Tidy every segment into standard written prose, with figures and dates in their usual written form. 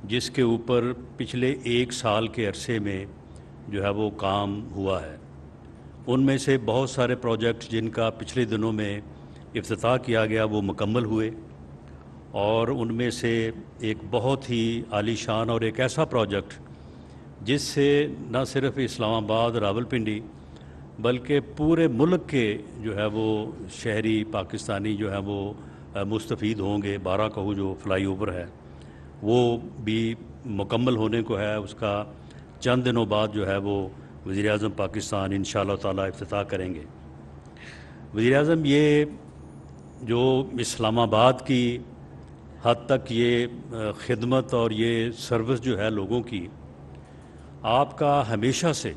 جس کے اوپر پچھلے 1 سال کے عرصے میں جو ہے وہ کام ہوا ہے۔ ان میں سے بہت سارے پروجیکٹ جن کا پچھلے دنوں میں افتتاح کیا گیا وہ مکمل ہوئے، اور ان میں سے ایک بہت ہی عالی شان اور ایک ایسا پروجیکٹ جس سے نہ صرف اسلام آباد راولپنڈی بلکہ پورے ملک کے جو ہے وہ شہری پاکستانی جو ہے وہ مستفید ہوں گے۔ 12 کہو جو فلائی اوور ہے وہ بھی مکمل ہونے کو ہے، اس کا چند دنوں بعد جو ہے وہ وزیر اعظم پاکستان انشاءاللہ تعالی افتتاح کریں گے۔ وزیر اعظم یہ جو اسلام آباد کی حد تک یہ خدمت اور یہ سروس جو ہے لوگوں کی، آپ کا ہمیشہ سے،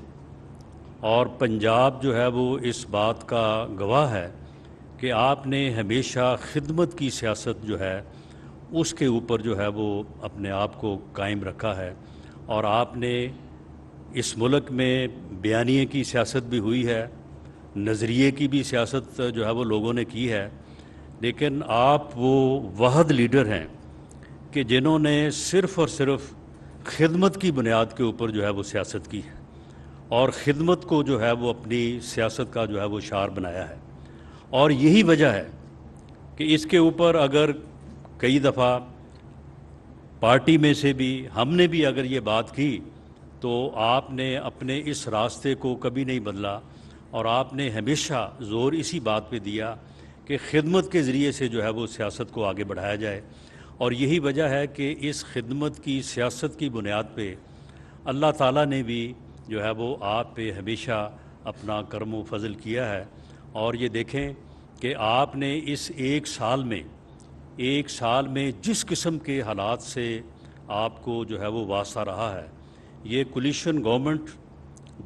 اور پنجاب جو ہے وہ اس بات کا گواہ ہے کہ آپ نے ہمیشہ خدمت کی سیاست جو ہے اس کے اوپر جو ہے وہ اپنے آپ کو قائم رکھا ہے، اور آپ نے اس ملک میں بیانیے کی سیاست بھی ہوئی ہے، نظریے کی بھی سیاست جو ہے وہ لوگوں نے کی ہے، لیکن آپ وہ واحد لیڈر ہیں کہ جنہوں نے صرف اور صرف خدمت کی بنیاد کے اوپر جو ہے وہ سیاست کی ہے، اور خدمت کو جو ہے وہ اپنی سیاست کا جو ہے وہ شعار بنایا ہے۔ اور یہی وجہ ہے کہ اس کے اوپر اگر کئی دفعہ پارٹی میں سے بھی ہم نے بھی اگر یہ بات کی تو آپ نے اپنے اس راستے کو کبھی نہیں بدلا، اور آپ نے ہمیشہ زور اسی بات پہ دیا کہ خدمت کے ذریعے سے جو ہے وہ سیاست کو آگے بڑھایا جائے۔ اور یہی وجہ ہے کہ اس خدمت کی سیاست کی بنیاد پہ اللہ تعالیٰ نے بھی جو ہے وہ آپ پہ ہمیشہ اپنا کرم و فضل کیا ہے۔ اور یہ دیکھیں کہ آپ نے اس 1 سال میں جس قسم کے حالات سے آپ کو جو ہے وہ واسطہ رہا ہے، یہ کولیشن گورنمنٹ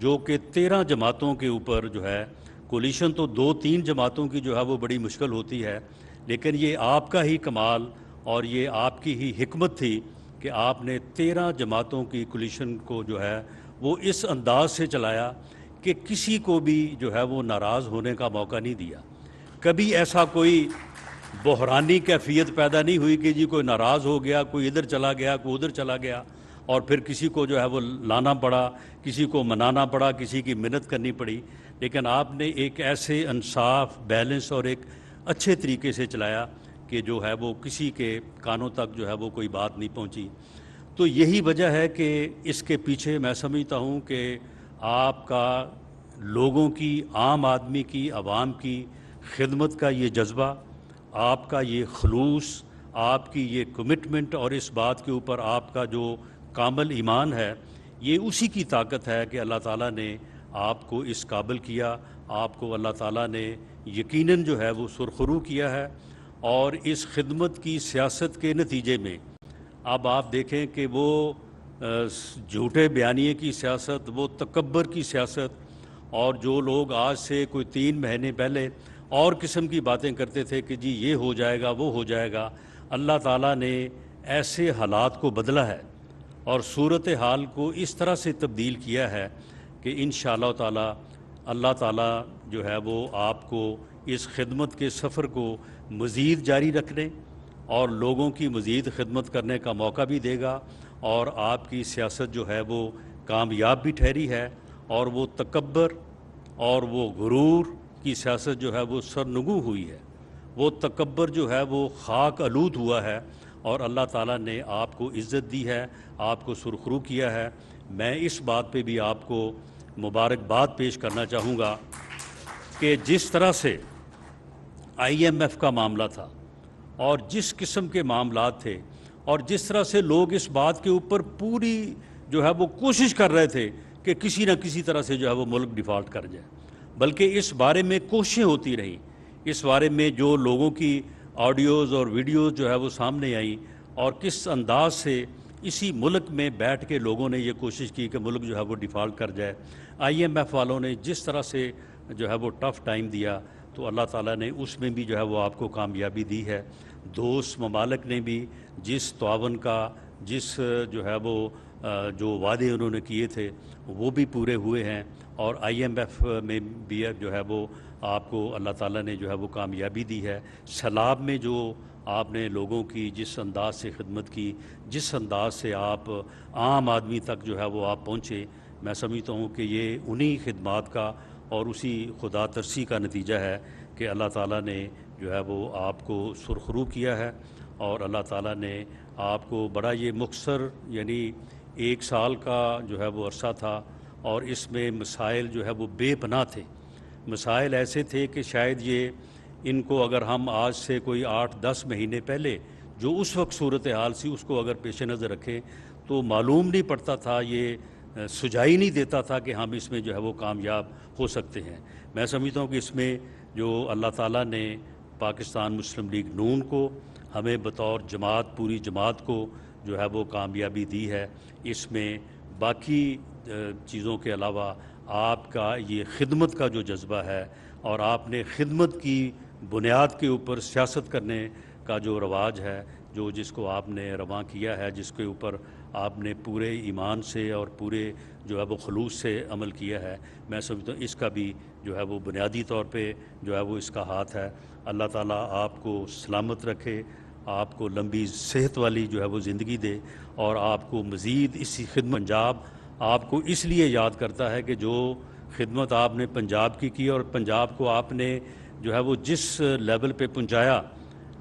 جو کہ 13 جماعتوں کے اوپر جو ہے، کولیشن تو 2-3 جماعتوں کی جو ہے وہ بڑی مشکل ہوتی ہے، لیکن یہ آپ کا ہی کمال اور یہ آپ کی ہی حکمت تھی کہ آپ نے 13 جماعتوں کی کولیشن کو جو ہے وہ اس انداز سے چلایا کہ کسی کو بھی جو ہے وہ ناراض ہونے کا موقع نہیں دیا۔ کبھی ایسا کوئی بحرانی کیفیت پیدا نہیں ہوئی کہ جی کوئی ناراض ہو گیا، کوئی ادھر چلا گیا، کوئی ادھر چلا گیا، اور پھر کسی کو جو ہے وہ لانا پڑا، کسی کو منانا پڑا، کسی کی منت کرنی پڑی۔ لیکن آپ نے ایک ایسے انصاف، بیلنس اور ایک اچھے طریقے سے چلایا کہ جو ہے وہ کسی کے کانوں تک جو ہے وہ کوئی بات نہیں پہنچی۔ تو یہی وجہ ہے کہ اس کے پیچھے میں سمجھتا ہوں کہ آپ کا لوگوں کی، عام آدمی کی، عوام کی خدمت کا یہ جذبہ، آپ کا یہ خلوص، آپ کی یہ کمٹمنٹ، اور اس بات کے اوپر آپ کا جو کامل ایمان ہے، یہ اسی کی طاقت ہے کہ اللہ تعالیٰ نے آپ کو اس قابل کیا، آپ کو اللہ تعالیٰ نے یقیناً جو ہے وہ سرخرو کیا ہے۔ اور اس خدمت کی سیاست کے نتیجے میں اب آپ دیکھیں کہ وہ جھوٹے بیانیے کی سیاست، وہ تکبر کی سیاست، اور جو لوگ آج سے کوئی 3 مہینے پہلے اور قسم کی باتیں کرتے تھے کہ جی یہ ہو جائے گا، وہ ہو جائے گا، اللہ تعالیٰ نے ایسے حالات کو بدلا ہے اور صورتحال کو اس طرح سے تبدیل کیا ہے کہ انشاءاللہ تعالیٰ اللہ تعالیٰ جو ہے وہ آپ کو اس خدمت کے سفر کو مزید جاری رکھنے اور لوگوں کی مزید خدمت کرنے کا موقع بھی دے گا، اور آپ کی سیاست جو ہے وہ کامیاب بھی ٹھہری ہے، اور وہ تکبر اور وہ غرور کی سیاست جو ہے وہ سرنگوں ہوئی ہے، وہ تکبر جو ہے وہ خاک آلود ہوا ہے، اور اللہ تعالیٰ نے آپ کو عزت دی ہے، آپ کو سرخرو کیا ہے۔ میں اس بات پہ بھی آپ کو مبارکباد پیش کرنا چاہوں گا کہ جس طرح سے IMF کا معاملہ تھا، اور جس قسم کے معاملات تھے، اور جس طرح سے لوگ اس بات کے اوپر پوری جو ہے وہ کوشش کر رہے تھے کہ کسی نہ کسی طرح سے جو ہے وہ ملک ڈیفالٹ کر جائے، بلکہ اس بارے میں کوششیں ہوتی رہیں، اس بارے میں جو لوگوں کی آڈیوز اور ویڈیوز جو ہے وہ سامنے آئیں، اور کس انداز سے اسی ملک میں بیٹھ کے لوگوں نے یہ کوشش کی کہ ملک جو ہے وہ ڈیفالٹ کر جائے۔ IMF والوں نے جس طرح سے جو ہے وہ ٹف ٹائم دیا، تو اللہ تعالیٰ نے اس میں بھی جو ہے وہ آپ کو کامیابی دی ہے۔ دوست ممالک نے بھی جس تعاون کا، جس جو ہے وہ جو وعدے انہوں نے کیے تھے وہ بھی پورے ہوئے ہیں، اور IMF میں بھی جو ہے وہ آپ کو اللہ تعالیٰ نے جو ہے وہ کامیابی دی ہے۔ سیلاب میں جو آپ نے لوگوں کی جس انداز سے خدمت کی، جس انداز سے آپ عام آدمی تک جو ہے وہ آپ پہنچے، میں سمجھتا ہوں کہ یہ انہی خدمات کا اور اسی خدا ترسی کا نتیجہ ہے کہ اللہ تعالیٰ نے جو ہے وہ آپ کو سرخرو کیا ہے، اور اللہ تعالیٰ نے آپ کو بڑا یہ مختصر یعنی 1 سال کا جو ہے وہ عرصہ تھا، اور اس میں مسائل جو ہے وہ بے پناہ تھے، مسائل ایسے تھے کہ شاید یہ ان کو اگر ہم آج سے کوئی 8-10 مہینے پہلے جو اس وقت صورتحال سی اس کو اگر پیش نظر رکھیں تو معلوم نہیں پڑتا تھا، یہ سجائی نہیں دیتا تھا کہ ہم اس میں جو ہے وہ کامیاب ہو سکتے ہیں۔ میں سمجھتا ہوں کہ اس میں جو اللہ تعالیٰ نے پاکستان مسلم لیگ نون کو ہمیں بطور جماعت، پوری جماعت کو جو ہے وہ کامیابی دی ہے، اس میں باقی چیزوں کے علاوہ آپ کا یہ خدمت کا جو جذبہ ہے، اور آپ نے خدمت کی بنیاد کے اوپر سیاست کرنے کا جو رواج ہے، جس کو آپ نے رواں کیا ہے، جس کے اوپر آپ نے پورے ایمان سے اور پورے جو ہے وہ خلوص سے عمل کیا ہے، میں سمجھتا ہوں اس کا بھی جو ہے وہ بنیادی طور پہ جو ہے وہ اس کا ہاتھ ہے۔ اللہ تعالیٰ آپ کو سلامت رکھے، آپ کو لمبی صحت والی جو ہے وہ زندگی دے، اور آپ کو مزید اسی خدمت پنجاب آپ کو اس لیے یاد کرتا ہے کہ جو خدمت آپ نے پنجاب کی اور پنجاب کو آپ نے جو ہے وہ جس لیول پہ پہنچایا،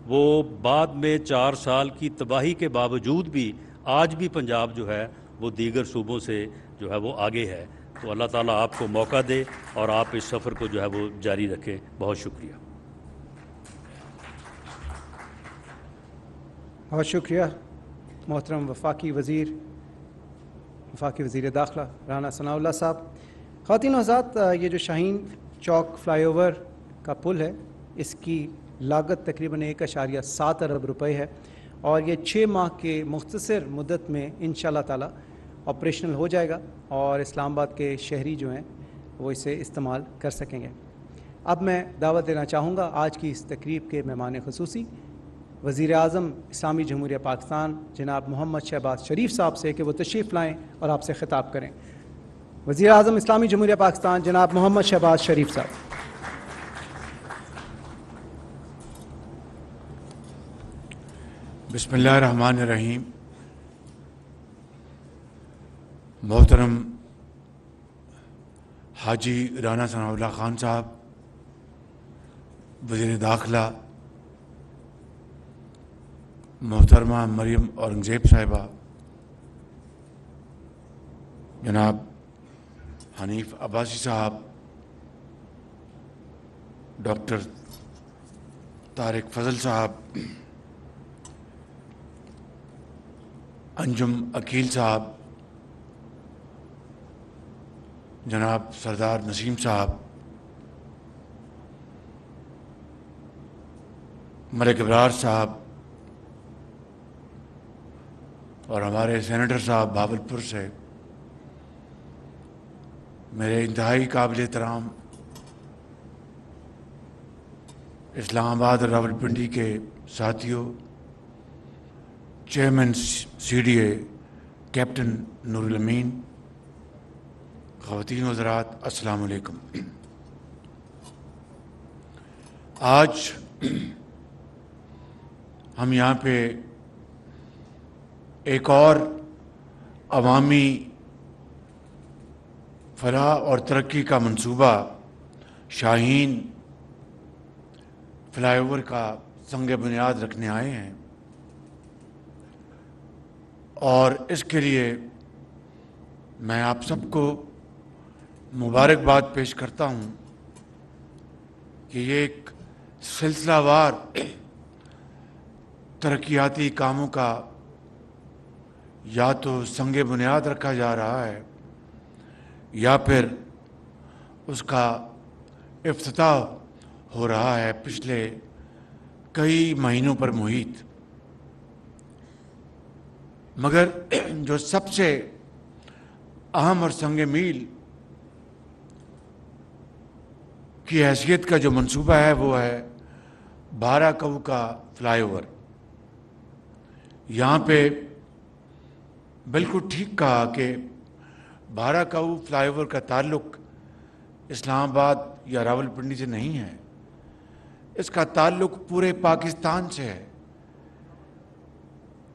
وہ بعد میں 4 سال کی تباہی کے باوجود بھی آج بھی پنجاب جو ہے وہ دیگر صوبوں سے جو ہے وہ آگے ہے۔ تو اللہ تعالیٰ آپ کو موقع دے اور آپ اس سفر کو جو ہے وہ جاری رکھیں۔ بہت شکریہ۔ بہت شکریہ محترم وفاقی وزیر داخلہ رانا ثناء اللہ صاحب۔ خواتین و حضرات، یہ جو شاہین چوک فلائی اوور کا پل ہے، اس کی لاگت تقریباً 1.7 ارب روپے ہے، اور یہ 6 ماہ کے مختصر مدت میں انشاءاللہ تعالی آپریشنل ہو جائے گا، اور اسلام آباد کے شہری جو ہیں وہ اسے استعمال کر سکیں گے۔ اب میں دعوت دینا چاہوں گا آج کی اس تقریب کے مہمان خصوصی وزیر اعظم اسلامی جمہوریہ پاکستان جناب محمد شہباز شریف صاحب سے کہ وہ تشریف لائیں اور آپ سے خطاب کریں۔ وزیر اعظم اسلامی جمہوریہ پاکستان جناب محمد شہباز شریف صاحب۔ بسم اللہ الرحمن الرحیم۔ محترم حاجی رانا ثناء اللہ خان صاحب، وزیر داخلہ محترمہ مریم اورنگزیب صاحبہ، جناب حنیف عباسی صاحب، ڈاکٹر طارق فضل صاحب، انجم عقیل صاحب، جناب سردار نسیم صاحب، ملک ابرار صاحب، اور ہمارے سینیٹر صاحب بھاولپور سے، میرے انتہائی قابل احترام اسلام آباد اور راولپنڈی کے ساتھیوں، chairman C D A captain Noor ul Amin, خواتین و حضرات، السلام علیکم۔ آج ہم یہاں پہ ایک اور عوامی فلاح اور ترقی کا منصوبہ شاہین فلائی اوور کا سنگ بنیاد رکھنے آئے ہیں، اور اس کے لیے میں آپ سب کو مبارکباد پیش کرتا ہوں کہ یہ ایک سلسلہ وار ترقیاتی کاموں کا یا تو سنگ بنیاد رکھا جا رہا ہے یا پھر اس کا افتتاح ہو رہا ہے پچھلے کئی مہینوں پر محیط۔ مگر جو سب سے اہم اور سنگ میل کی حیثیت کا جو منصوبہ ہے وہ ہے 12 کوہ کا فلائی اوور۔ یہاں پہ بالکل ٹھیک کہا کہ 12 کوہ فلائی اوور کا تعلق اسلام آباد یا راولپنڈی سے نہیں ہے، اس کا تعلق پورے پاکستان سے ہے،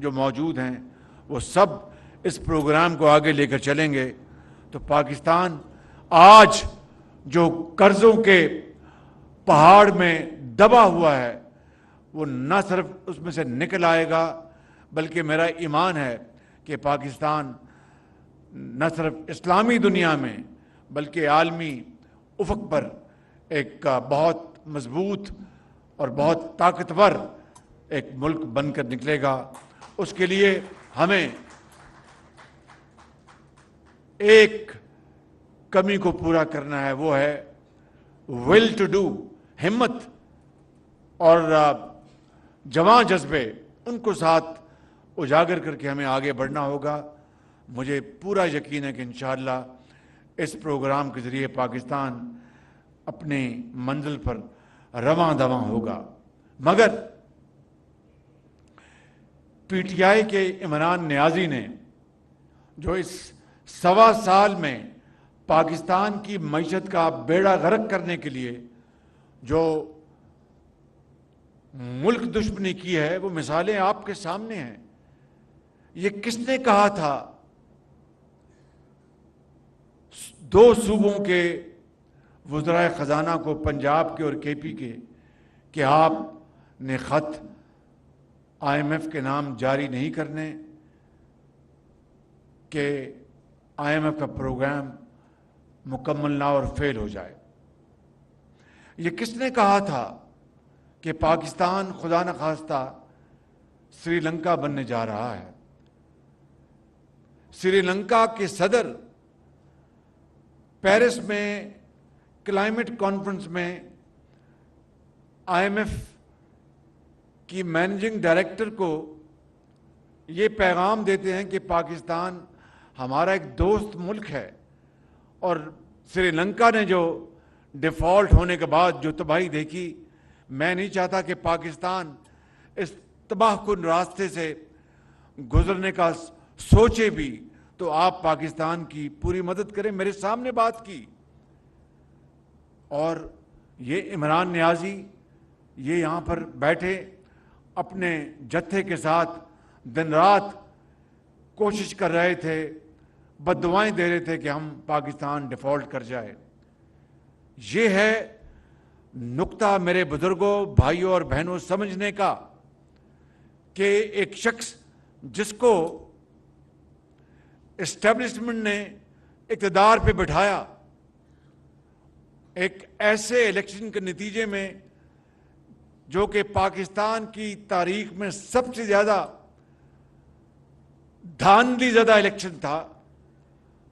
جو موجود ہیں وہ سب اس پروگرام کو آگے لے کر چلیں گے تو پاکستان آج جو قرضوں کے پہاڑ میں دبا ہوا ہے وہ نہ صرف اس میں سے نکل آئے گا، بلکہ میرا ایمان ہے کہ پاکستان نہ صرف اسلامی دنیا میں بلکہ عالمی افق پر ایک بہت مضبوط اور بہت طاقتور ایک ملک بن کر نکلے گا۔ اس کے لیے ہمیں ایک کمی کو پورا کرنا ہے، وہ ہے ول ٹو ڈو، ہمت اور جواں جذبے، ان کو ساتھ اجاگر کر کے ہمیں آگے بڑھنا ہوگا۔ مجھے پورا یقین ہے کہ انشاءاللہ اس پروگرام کے ذریعے پاکستان اپنی منزل پر رواں دواں ہوگا۔ مگر پی ٹی آئی کے عمران نیازی نے جو اس 1.25 سال میں پاکستان کی معیشت کا بیڑا غرق کرنے کے لیے جو ملک دشمنی کی ہے وہ مثالیں آپ کے سامنے ہیں۔ یہ کس نے کہا تھا 2 صوبوں کے وزرائے خزانہ کو، پنجاب کے اور کے پی کے، کہ آپ نے خط آئی ایم ایف کے نام جاری نہیں کرنے کہ آئی ایم ایف کا پروگرام مکمل نہ اور فیل ہو جائے؟ یہ کس نے کہا تھا کہ پاکستان خدا نخواستہ سری لنکا بننے جا رہا ہے؟ سری لنکا کے صدر پیرس میں کلائمیٹ کانفرنس میں آئی ایم ایف کی مینیجنگ ڈائریکٹر کو یہ پیغام دیتے ہیں کہ پاکستان ہمارا ایک دوست ملک ہے، اور سری لنکا نے جو ڈیفالٹ ہونے کے بعد جو تباہی دیکھی، میں نہیں چاہتا کہ پاکستان اس تباہ کن راستے سے گزرنے کا سوچے بھی، تو آپ پاکستان کی پوری مدد کریں۔ میرے سامنے بات کی، اور یہ عمران نیازی یہ یہاں پر بیٹھے اپنے جتھے کے ساتھ دن رات کوشش کر رہے تھے، بد دعائیں دے رہے تھے کہ ہم پاکستان ڈیفالٹ کر جائے۔ یہ ہے نقطہ میرے بزرگوں، بھائیوں اور بہنوں سمجھنے کا کہ ایک شخص جس کو اسٹیبلشمنٹ نے اقتدار پہ بٹھایا، ایک ایسے الیکشن کے نتیجے میں جو کہ پاکستان کی تاریخ میں سب سے زیادہ دھاندلی زدہ الیکشن تھا،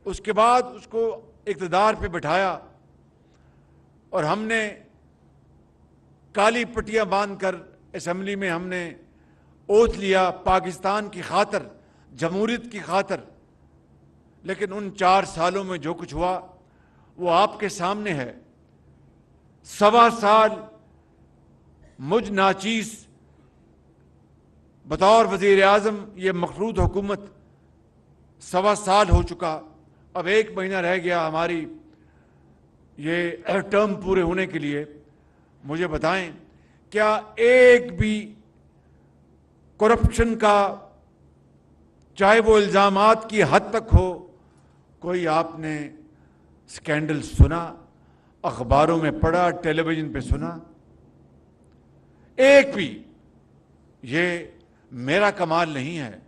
اس کے بعد اس کو اقتدار پہ بٹھایا اور ہم نے کالی پٹیاں باندھ کر اسمبلی میں ہم نے اوتھ لیا پاکستان کی خاطر، جمہوریت کی خاطر۔ لیکن ان 4 سالوں میں جو کچھ ہوا وہ آپ کے سامنے ہے۔ 1.25 سال مجھ ناچیز بطور وزیر اعظم یہ مخلوط حکومت 1.25 سال ہو چکا، اب 1 مہینہ رہ گیا ہماری یہ ٹرم پورے ہونے کے لیے۔ مجھے بتائیں کیا ایک بھی کرپشن کا، چاہے وہ الزامات کی حد تک ہو، کوئی آپ نے سکینڈل سنا؟ اخباروں میں پڑھا، ٹیلی ویژن پہ سنا؟ ایک بھی؟ یہ میرا کمال نہیں ہے،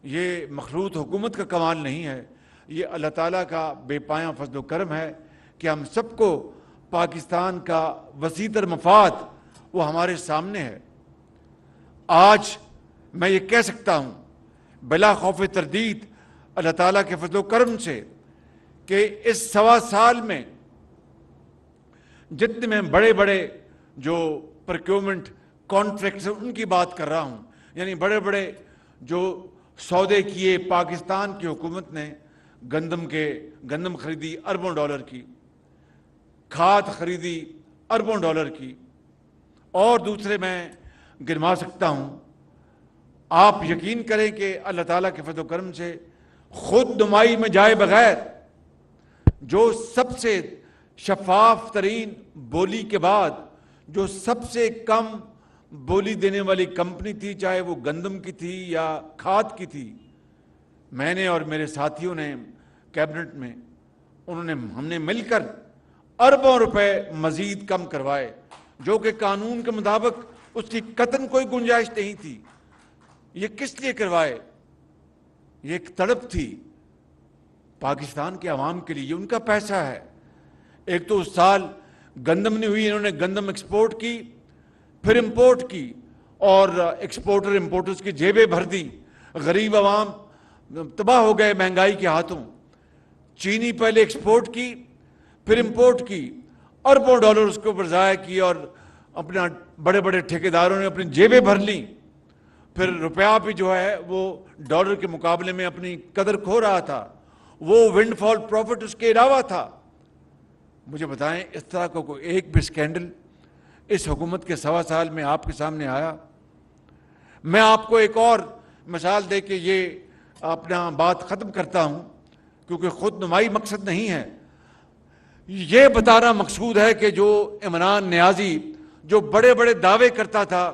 یہ مخلوط حکومت کا کمال نہیں ہے، یہ اللہ تعالیٰ کا بے پایاں فضل و کرم ہے کہ ہم سب کو پاکستان کا وسیع تر مفاد وہ ہمارے سامنے ہے۔ آج میں یہ کہہ سکتا ہوں بلا خوف تردید اللہ تعالیٰ کے فضل و کرم سے کہ اس 1.25 سال میں جتنے میں بڑے بڑے جو پروکیورمنٹ کانٹریکٹس ہیں ان کی بات کر رہا ہوں، یعنی بڑے بڑے جو سودے کیے پاکستان کی حکومت نے، گندم خریدی اربوں ڈالر کی، کھاد خریدی اربوں ڈالر کی، اور دوسرے میں گنوا سکتا ہوں۔ آپ یقین کریں کہ اللہ تعالیٰ کے فضل و کرم سے خود نمائی میں جائے بغیر جو سب سے شفاف ترین بولی کے بعد جو سب سے کم بولی دینے والی کمپنی تھی، چاہے وہ گندم کی تھی یا کھاد کی تھی، میں نے اور میرے ساتھیوں نے کیبنٹ میں ہم نے مل کر اربوں روپے مزید کم کروائے، جو کہ قانون کے مطابق اس کی قطعاً کوئی گنجائش نہیں تھی۔ یہ کس لیے کروائے؟ یہ ایک تڑپ تھی پاکستان کے عوام کے لیے، یہ ان کا پیسہ ہے۔ ایک تو اس سال گندم نہیں ہوئی، انہوں نے گندم ایکسپورٹ کی، پھر امپورٹ کی، اور ایکسپورٹر امپورٹرز کی جیبیں بھر دی، غریب عوام تباہ ہو گئے مہنگائی کے ہاتھوں۔ چینی پہلے ایکسپورٹ کی، پھر امپورٹ کی، اربوں ڈالر اس کے اوپر ضائع کی، اور اپنا بڑے بڑے ٹھیکیداروں نے اپنی جیبیں بھر لیں۔ پھر روپیہ بھی جو ہے وہ ڈالر کے مقابلے میں اپنی قدر کھو رہا تھا، وہ ونڈ فال پروفٹ اس کے علاوہ تھا۔ مجھے بتائیں اس طرح کا کوئی ایک بھی سکینڈل اس حکومت کے 1.25 سال میں آپ کے سامنے آیا؟ میں آپ کو ایک اور مثال دے کے یہ اپنا بات ختم کرتا ہوں، کیونکہ خود نمائی مقصد نہیں ہے، یہ بتانا مقصود ہے کہ جو عمران نیازی جو بڑے بڑے دعوے کرتا تھا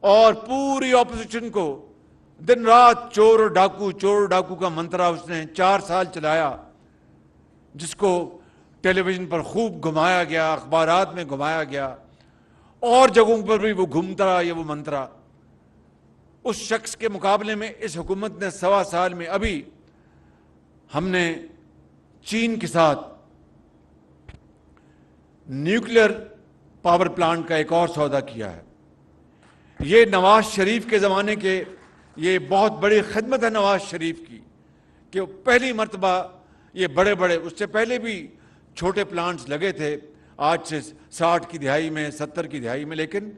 اور پوری اپوزیشن کو دن رات چور اور ڈاکو کا منترا اس نے 4 سال چلایا، جس کو ٹیلی ویژن پر خوب گھمایا گیا، اخبارات میں گھمایا گیا، اور جگہوں پر بھی وہ گھومتا رہا یہ وہ منترا، اس شخص کے مقابلے میں اس حکومت نے 1.25 سال میں ابھی ہم نے چین کے ساتھ نیوکلیر پاور پلانٹ کا ایک اور سودا کیا ہے۔ یہ نواز شریف کے زمانے کے یہ بہت بڑی خدمت ہے نواز شریف کی، کہ پہلی مرتبہ یہ بڑے بڑے، اس سے پہلے بھی چھوٹے پلانٹس لگے تھے آج سے 60 کی دہائی میں 70 کی دہائی میں، لیکن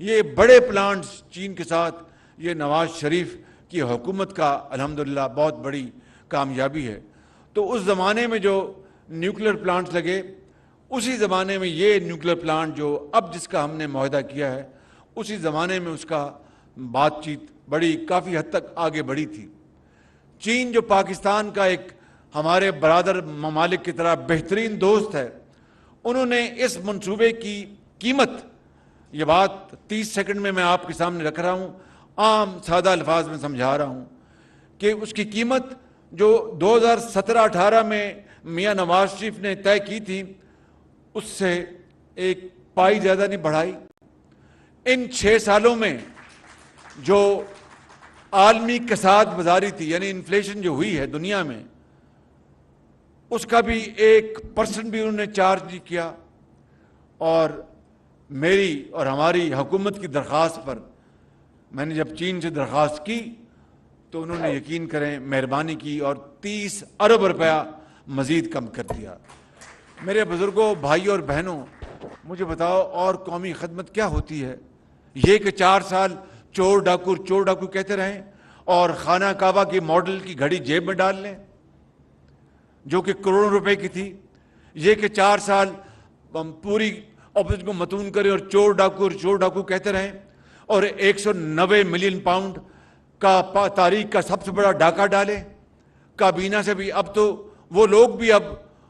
یہ بڑے پلانٹس چین کے ساتھ یہ نواز شریف کی حکومت کا الحمدللہ بہت بڑی کامیابی ہے۔ تو اس زمانے میں جو نیوکلیر پلانٹس لگے، اسی زمانے میں یہ نیوکلیر پلانٹ جو اب جس کا ہم نے معاہدہ کیا ہے، اسی زمانے میں اس کا بات چیت بڑی کافی حد تک آگے بڑھی تھی۔ چین جو پاکستان کا ایک ہمارے برادر ممالک کی طرح بہترین دوست ہے، انہوں نے اس منصوبے کی قیمت، یہ بات 30 سیکنڈ میں آپ کے سامنے رکھ رہا ہوں، عام سادہ الفاظ میں سمجھا رہا ہوں، کہ اس کی قیمت جو 2017-18 میں میاں نواز شریف نے طے کی تھی، اس سے ایک پائی زیادہ نہیں بڑھائی۔ ان 6 سالوں میں جو عالمی کساد بازاری تھی، یعنی انفلیشن جو ہوئی ہے دنیا میں، اس کا بھی 1% بھی انہوں نے چارج نہیں کیا۔ اور میری اور ہماری حکومت کی درخواست پر میں نے جب چین سے درخواست کی تو انہوں نے یقین کریں مہربانی کی اور 30 ارب روپیہ مزید کم کر دیا۔ میرے بزرگوں، بھائیوں اور بہنوں، مجھے بتاؤ اور قومی خدمت کیا ہوتی ہے؟ یہ کہ 4 سال چور ڈاکو کہتے رہیں اور خانہ کعبہ کی ماڈل کی گھڑی جیب میں ڈال لیں جو کہ کروڑوں روپے کی تھی؟ یہ کہ 4 سال پوری اپوزیشن کو متون کریں اور چور ڈاکو کہتے رہیں اور 190 ملین پاؤنڈ کا تاریخ کا سب سے بڑا ڈاکہ ڈالیں؟ کابینہ سے بھی اب تو وہ لوگ بھی اب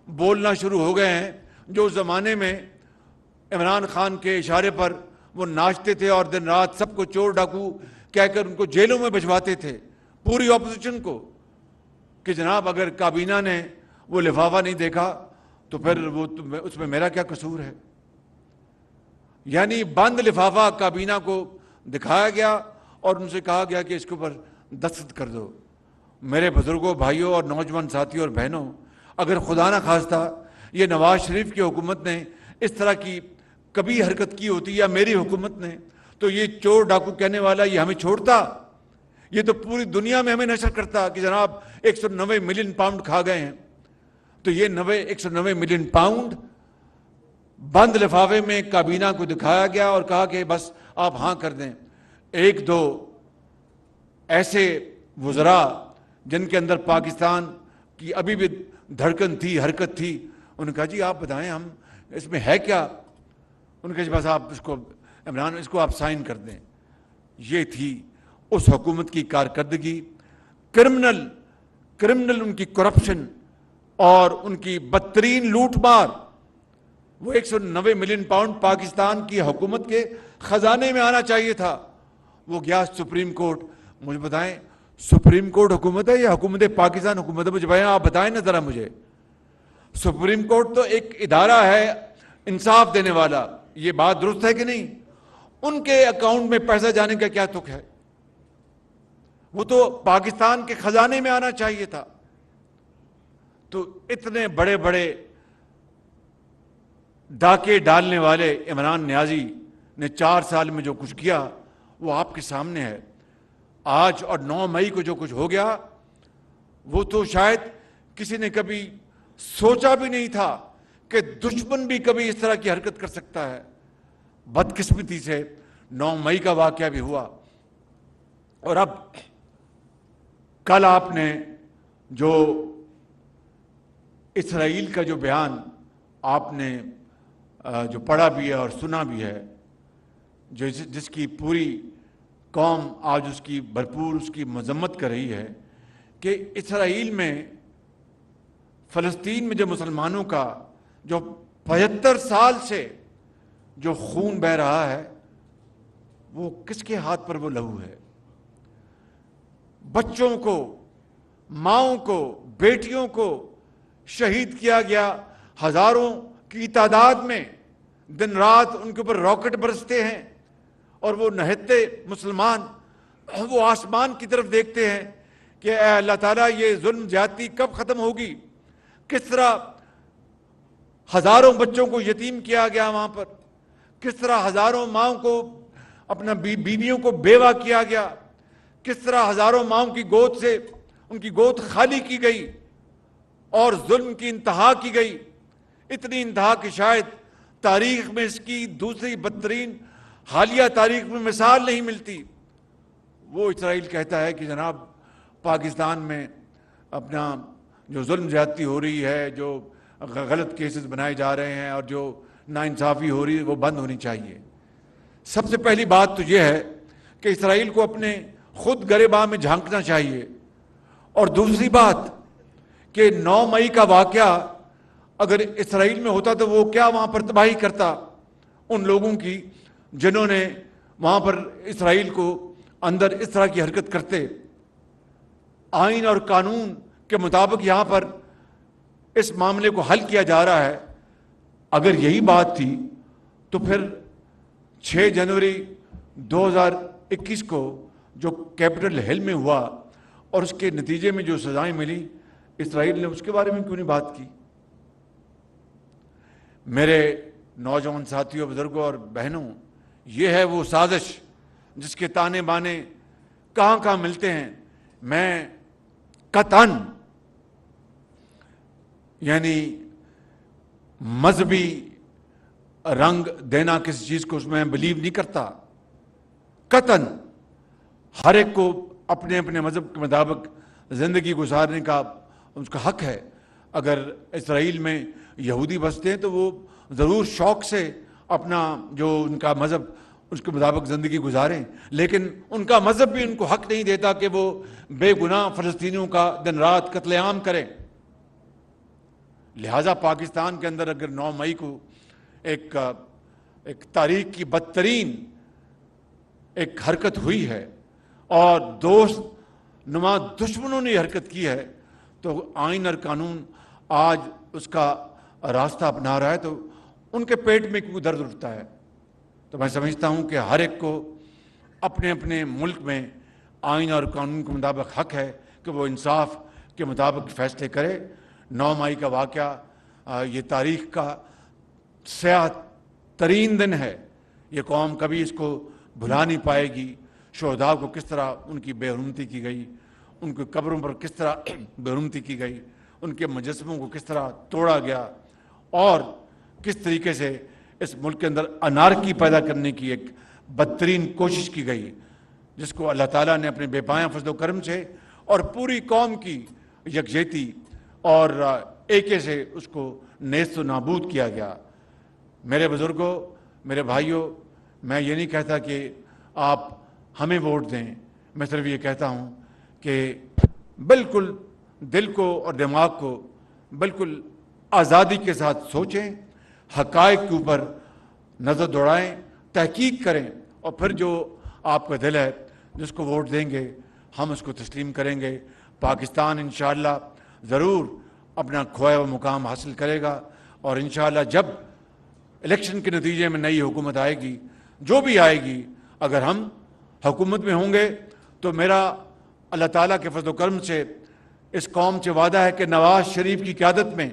بولنا شروع ہو گئے ہیں جو زمانے میں عمران خان کے اشارے پر وہ ناچتے تھے اور دن رات سب کو چور ڈاکو کہہ کر ان کو جیلوں میں بھجواتے تھے، پوری اپوزیشن کو، کہ جناب اگر کابینہ نے وہ لفافہ نہیں دیکھا تو پھر وہ اس میں میرا کیا قصور ہے؟ یعنی بند لفافہ کابینہ کو دکھایا گیا اور ان سے کہا گیا کہ اس کے اوپر دستخط کر دو۔ میرے بزرگوں، بھائیوں اور نوجوان ساتھیوں اور بہنوں، اگر خدا نہ خواستہ یہ نواز شریف کی حکومت نے اس طرح کی کبھی حرکت کی ہوتی یا میری حکومت نے، تو یہ چور ڈاکو کہنے والا یہ ہمیں چھوڑتا؟ یہ تو پوری دنیا میں ہمیں نشر کرتا کہ جناب 190 ملین پاؤنڈ کھا گئے ہیں۔ تو یہ 190 ملین پاؤنڈ بند لفافے میں کابینہ کو دکھایا گیا اور کہا کہ بس آپ ہاں کر دیں۔ 1-2 ایسے وزراء جن کے اندر پاکستان کی ابھی بھی دھڑکن تھی، حرکت تھی، انہوں نے کہا جی آپ بتائیں ہم اس میں ہے کیا؟ انہوں نے کہا بس آپ اس کو عمران اس کو آپ سائن کر دیں۔ یہ تھی اس حکومت کی کارکردگی، کرمنل ان کی کرپشن اور ان کی بدترین لوٹ مار۔ وہ 190 ملین پاؤنڈ پاکستان کی حکومت کے خزانے میں آنا چاہیے تھا، وہ گیا سپریم کورٹ۔ مجھے بتائیں سپریم کورٹ حکومت ہے یا حکومت پاکستان حکومت ہے؟ مجھے بھائی آپ بتائیں نا ذرا مجھے۔ سپریم کورٹ تو ایک ادارہ ہے انصاف دینے والا، یہ بات درست ہے کہ نہیں؟ ان کے اکاؤنٹ میں پیسہ جانے کا کیا تک ہے؟ وہ تو پاکستان کے خزانے میں آنا چاہیے تھا۔ تو اتنے بڑے بڑے ڈاکے ڈالنے والے عمران نیازی نے 4 سال میں جو کچھ کیا وہ آپ کے سامنے ہے آج۔ اور 9 مئی کو جو کچھ ہو گیا وہ تو شاید کسی نے کبھی سوچا بھی نہیں تھا کہ دشمن بھی کبھی اس طرح کی حرکت کر سکتا ہے۔ بدقسمتی سے 9 مئی کا واقعہ بھی ہوا۔ اور اب کل آپ نے جو اسرائیل کا جو بیان آپ نے جو پڑھا بھی ہے اور سنا بھی ہے، جس کی پوری قوم آج اس کی بھرپور اس کی مذمت کر رہی ہے کہ اسرائیل میں فلسطین میں جو مسلمانوں کا جو 75 سال سے جو خون بہہ رہا ہے وہ کس کے ہاتھ پر وہ لہو ہے؟ بچوں کو، ماؤں کو، بیٹیوں کو شہید کیا گیا، ہزاروں کی تعداد میں دن رات ان کے اوپر راکٹ برستے ہیں، اور وہ نہتے مسلمان وہ آسمان کی طرف دیکھتے ہیں کہ اے اللہ تعالیٰ یہ ظلم زیادتی کب ختم ہوگی؟ کس طرح ہزاروں بچوں کو یتیم کیا گیا وہاں پر، کس طرح ہزاروں ماؤں کو اپنا بیویوں کو بیوہ کیا گیا، کس طرح ہزاروں ماؤں کی گود سے ان کی گود خالی کی گئی اور ظلم کی انتہا کی گئی، اتنی انتہا کہ شاید تاریخ میں اس کی دوسری بدترین حالیہ تاریخ میں مثال نہیں ملتی۔ وہ اسرائیل کہتا ہے کہ جناب پاکستان میں اپنا جو ظلم زیادتی ہو رہی ہے، جو غلط کیسز بنائے جا رہے ہیں اور جو ناانصافی ہو رہی ہے وہ بند ہونی چاہیے۔ سب سے پہلی بات تو یہ ہے کہ اسرائیل کو اپنے خود گریباں میں جھانکنا چاہیے، اور دوسری بات کہ 9 مئی کا واقعہ اگر اسرائیل میں ہوتا تو وہ کیا وہاں پر تباہی کرتا ان لوگوں کی جنہوں نے وہاں پر اسرائیل کو اندر اس طرح کی حرکت کرتے۔ آئین اور قانون کے مطابق یہاں پر اس معاملے کو حل کیا جا رہا ہے۔ اگر یہی بات تھی تو پھر 6 جنوری 2021 کو جو کیپٹل ہل میں ہوا اور اس کے نتیجے میں جو سزائیں ملی، اسرائیل نے اس کے بارے میں کیوں نہیں بات کی؟ میرے نوجوان ساتھیوں، بزرگوں اور بہنوں، یہ ہے وہ سازش جس کے تانے بانے کہاں کہاں ملتے ہیں۔ میں قطعاً یعنی مذہبی رنگ دینا کسی چیز کو اس میں بلیو نہیں کرتا۔ قطعاً ہر ایک کو اپنے اپنے مذہب کے مطابق زندگی گزارنے کا اس کا حق ہے۔ اگر اسرائیل میں یہودی بستے ہیں تو وہ ضرور شوق سے اپنا جو ان کا مذہب اس کے مطابق زندگی گزاریں، لیکن ان کا مذہب بھی ان کو حق نہیں دیتا کہ وہ بے گناہ فلسطینیوں کا دن رات قتل عام کریں۔ لہٰذا پاکستان کے اندر اگر 9 مئی کو ایک تاریخ کی بدترین ایک حرکت ہوئی ہے اور دوست نما دشمنوں نے حرکت کی ہے، تو آئین اور قانون آج اس کا راستہ اپنا رہا ہے، تو ان کے پیٹ میں کیوں درد اٹھتا ہے؟ تو میں سمجھتا ہوں کہ ہر ایک کو اپنے اپنے ملک میں آئین اور قانون کے مطابق حق ہے کہ وہ انصاف کے مطابق فیصلے کرے۔ 9 مئی کا واقعہ یہ تاریخ کا سیاہ ترین دن ہے، یہ قوم کبھی اس کو بھلا نہیں پائے گی۔ شہداء کو کس طرح ان کی بے حرمتی کی گئی، ان کی قبروں پر کس طرح بے حرمتی کی گئی، ان کے مجسموں کو کس طرح توڑا گیا، اور کس طریقے سے اس ملک کے اندر انارکی پیدا کرنے کی ایک بدترین کوشش کی گئی، جس کو اللہ تعالیٰ نے اپنے بے پایاں فضل و کرم سے اور پوری قوم کی یکجہتی اور ایکے سے اس کو نیست و نابود کیا گیا۔ میرے بزرگوں، میرے بھائیوں، میں یہ نہیں کہتا کہ آپ ہمیں ووٹ دیں، میں صرف یہ کہتا ہوں کہ بالکل دل کو اور دماغ کو بالکل آزادی کے ساتھ سوچیں، حقائق کے اوپر نظر دوڑائیں، تحقیق کریں اور پھر جو آپ کا دل ہے جس کو ووٹ دیں گے ہم اس کو تسلیم کریں گے. پاکستان انشاءاللہ ضرور اپنا کھویا ہوا مقام حاصل کرے گا اور انشاءاللہ جب الیکشن کے نتیجے میں نئی حکومت آئے گی, جو بھی آئے گی, اگر ہم حکومت میں ہوں گے تو میرا اللہ تعالیٰ کے فضل و کرم سے اس قوم سے وعدہ ہے کہ نواز شریف کی قیادت میں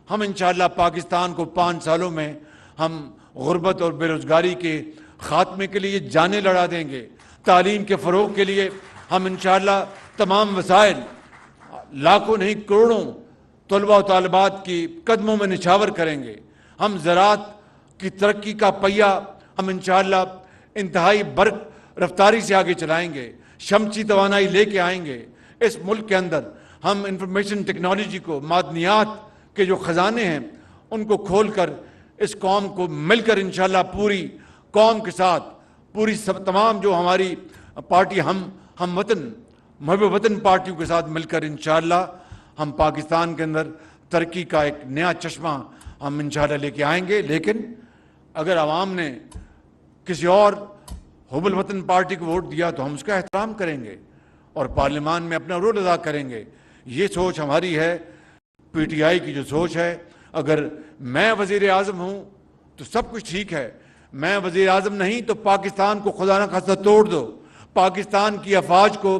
ہم انشاءاللہ پاکستان کو 5 سالوں میں ہم غربت اور بے روزگاری کے خاتمے کے لیے جانیں لڑا دیں گے. تعلیم کے فروغ کے لیے ہم انشاءاللہ تمام وسائل, لاکھوں نہیں کروڑوں طلباء و طالبات کی قدموں میں نچھاور کریں گے. ہم زراعت کی ترقی کا پہیہ ہم انشاءاللہ انتہائی برق رفتاری سے آگے چلائیں گے. شمسی توانائی لے کے آئیں گے. اس ملک کے اندر ہم انفارمیشن ٹیکنالوجی کو, معدنیات کے جو خزانے ہیں ان کو کھول کر اس قوم کو مل کر انشاءاللہ پوری قوم کے ساتھ, پوری تمام جو ہماری پارٹی ہم وطن محب وطن پارٹیوں کے ساتھ مل کر انشاءاللہ ہم پاکستان کے اندر ترقی کا ایک نیا چشمہ ہم انشاءاللہ لے کے آئیں گے. لیکن اگر عوام نے کسی اور حب الوطن پارٹی کو ووٹ دیا تو ہم اس کا احترام کریں گے اور پارلیمان میں اپنا رول ادا کریں گے. یہ سوچ ہماری ہے, پی ٹی آئی کی جو سوچ ہے. اگر میں وزیر اعظم ہوں تو سب کچھ ٹھیک ہے, میں وزیر اعظم نہیں تو پاکستان کو خدا نہ خواستہ توڑ دو, پاکستان کی افواج کو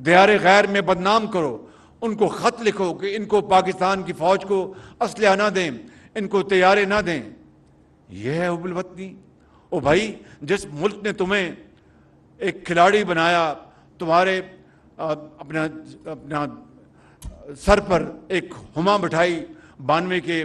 دیار غیر میں بدنام کرو, ان کو خط لکھو کہ ان کو پاکستان کی فوج کو اسلحہ نہ دیں, ان کو طیارے نہ دیں. یہ ہے حب الوطنی. او بھائی, جس ملک نے تمہیں ایک کھلاڑی بنایا, تمہارے اپنا سر پر ایک ہما بٹھائی 92 کے